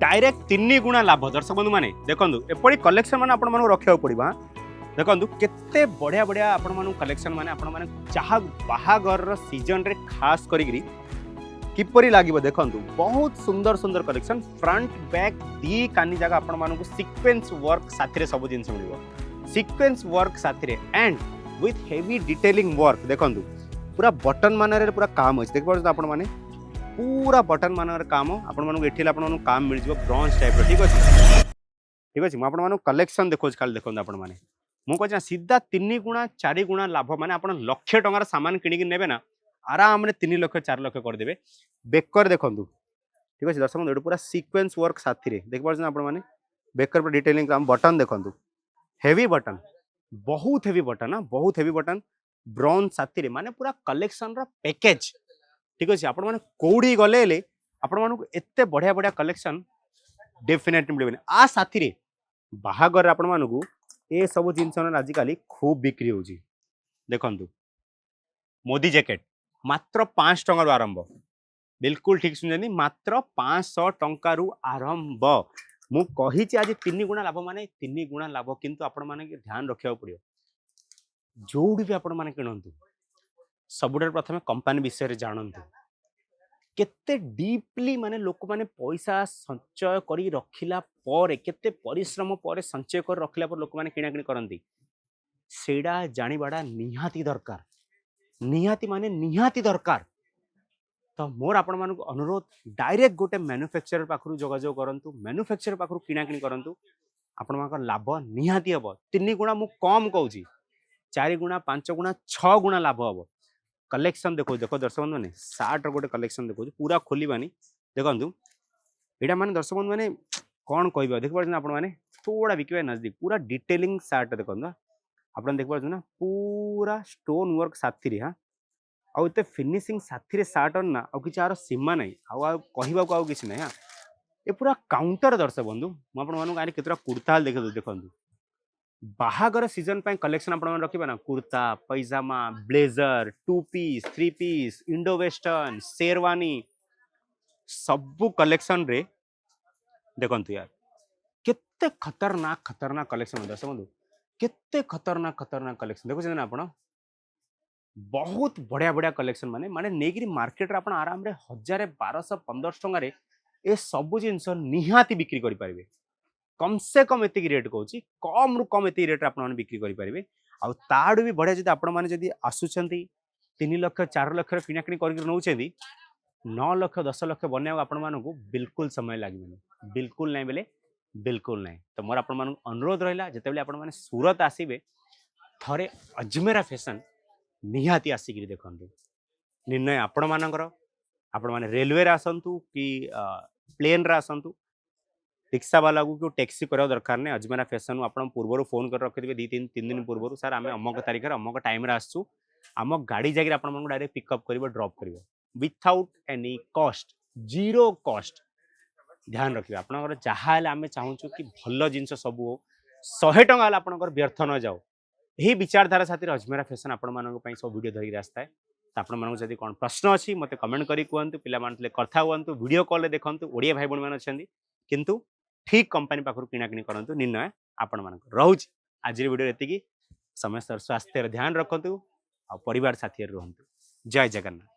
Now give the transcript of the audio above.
Direct 3 गुणा लाभ दर्शक बंधु माने देखंतु एपड़ी कलेक्शन माने आपण मानु रखिया पड़िबा देखंतु केते बढ़िया बढ़िया आपण मानु कलेक्शन माने आपण माने चाहा बाहागर रो सीजन रे खास करिगिरी किपरि लागिबो देखंतु बहुत सुंदर सुंदर कलेक्शन फ्रंट बैक दी कानी जगह आपण मानु सीक्वेंस वर्क साथी रे सब जिंस मिलिबो सीक्वेंस वर्क साथी रे and with heavy detailing work देखंतु पूरा बटन मानरे पूरा काम अछि देख परछ आपण माने पूरा बटन मानर काम आपण मानु एठिला आपण मानु काम मिल जिवो ब्रॉन्ज टाइप रो ठीक अछि म आपण मानु कलेक्शन देखोज खाली देखंतु आपण माने मु कहछ सीधा 3 गुणा 4 गुणा लाभ माने आपण लाख टंकार सामान किनि कि नेबे ना आराम रे 3 लाख 4 लाख कर देबे बेकर देखंतु ठीक अछि दर्शक बंधु पूरा सीक्वेंस वर्क साथी रे देख परछ आपण माने बेकर पर डिटेलिंग काम बटन देखंतु हेवी बटन बहुत हेवी बटन ब्रॉन्ज साथी रे माने पूरा कलेक्शन रो पैकेज ठीक अछि आपण माने कोडी गले आपण मानू एते बढ़िया बढ़िया कलेक्शन डेफिनेटली मिलबे आ साथी रे बाहागर आपण मानू ए सब जिंस आजिकल खूब बिक्री होजी देखंतु मोदी जैकेट मात्र 5 टंका रु आरंभ बिल्कुल ठीक सुनजनी मात्र 500 टंका रु आरंभ मु कहि छी आज 3 गुणा लाभ माने 3 गुणा लाभ किंतु आपण माने ध्यान रखिया पड़ियो जोडी भी आपण माने किनंतु सबुडर प्रथमे कंपनी विषय रे जानंतु केते डीपली माने लोक माने पैसा संचय करी रखिला पर केते परिश्रम पर संचय कर रखिला पर लोक माने किना किनी करंती सेडा जानिबाडा निहाती दरकार तो मोर आपण मानक अनुरोध डायरेक्ट गोटे मैन्युफैक्चरर पाखरु जोगाजोग करंतु मैन्युफैक्चरर पाखरु किना किनी करंतु आपण मानक लाभ निहाती हबो 3 गुणा मु कम कहूची 4 गुणा 5 गुणा 6 गुणा लाभ हबो कलेक्शन देखो देखो दर्शक बंधु माने सार्ट रो गोटे कलेक्शन देखो पूरा खोलिबानी देखंतु एडा माने दर्शक बंधु माने कोन कहबो देख परछन आपण माने थोड़ा बिकवे नजदीक पूरा डिटेलिंग सार्ट देखंतु आपण देख परछन ना पूरा स्टोन वर्क साथी रे हां आ एते फिनिशिंग साथी रे सार्ट ना आ किछार सीमा नै आ कहबा को आ किछ नै हां ए पूरा काउंटर दर्शक बंधु म आपण मानु गारी केतरा कुर्ता देखंतु बाहागर सीजन पे कलेक्शन आपण रखिबा ना kurta pyjama blazer 2 piece 3 piece Indo western sherwani सब कलेक्शन रे देखंतु यार केते खतरनाक कलेक्शन दर्शक बंधु केते खतरनाक कलेक्शन देखो ना आपण बहुत बढ़िया बढ़िया कलेक्शन माने माने नेगिरी मार्केट रे आपण आराम रे 1000 1200 1500 टंका रे ए सब जिंस निहाती बिक्री करि परिबे कम से कम एति रेट कहूँ कम रु कम एति रेट आप बिक्री करेंगे आउ ताड़ू भी बढ़िया जब आपण मैंने आसुंच 3 लाख 4 लाख किणाकिणी कर नौ 9 लाख 10 लाख बनवा आपण मानू बिल्कुल समय लगे बिल्कुल नहीं बेले बिल्कुल नहीं तो मोर आपण मानू अनुरोध रहा जिते आपण मैंने सूरत आसबे थरे अजमेरा फैशन निहाती आसिक देखु निर्णय आपण मानकर आपण मैंने रेलवे आसतु कि प्लेन रे आसतु रिक्शा वाला को टैक्सी करा दरकार नहीं अजमेरा फैशन आप पूर्व फोन कर रखिए 2-3 दिन पूर्व सर आम अमक तारीख अमक टाइम आसू आम गाड़ी जाकर आप डायरेक्ट पिकअप कर ड्रॉप कर without any cost zero cost ध्यान रखिए आप जहाँ आम चाहूँ कि भल जिनस सब हो 100 टंका आप व्यर्थ न जाओ यही विचारधारा साथी अजमेरा फैशन आपण मानी सब वीडियो धरिक आसता है आपण मानक जब कौन प्रश्न अच्छी मत कमेंट करी कहतु पे कथा हूँ वीडियो कॉल देखूँ ओडिया भाई भाई अच्छा किंतु ठीक कंपनी पाखर किणाकिणी करंतु निर्णय आपण मानक रोच आज वीडियो एतिकी समस्त स्वास्थ्य ध्यान रखंतु आ परिवार साथी रहंतु जय जगन्नाथ।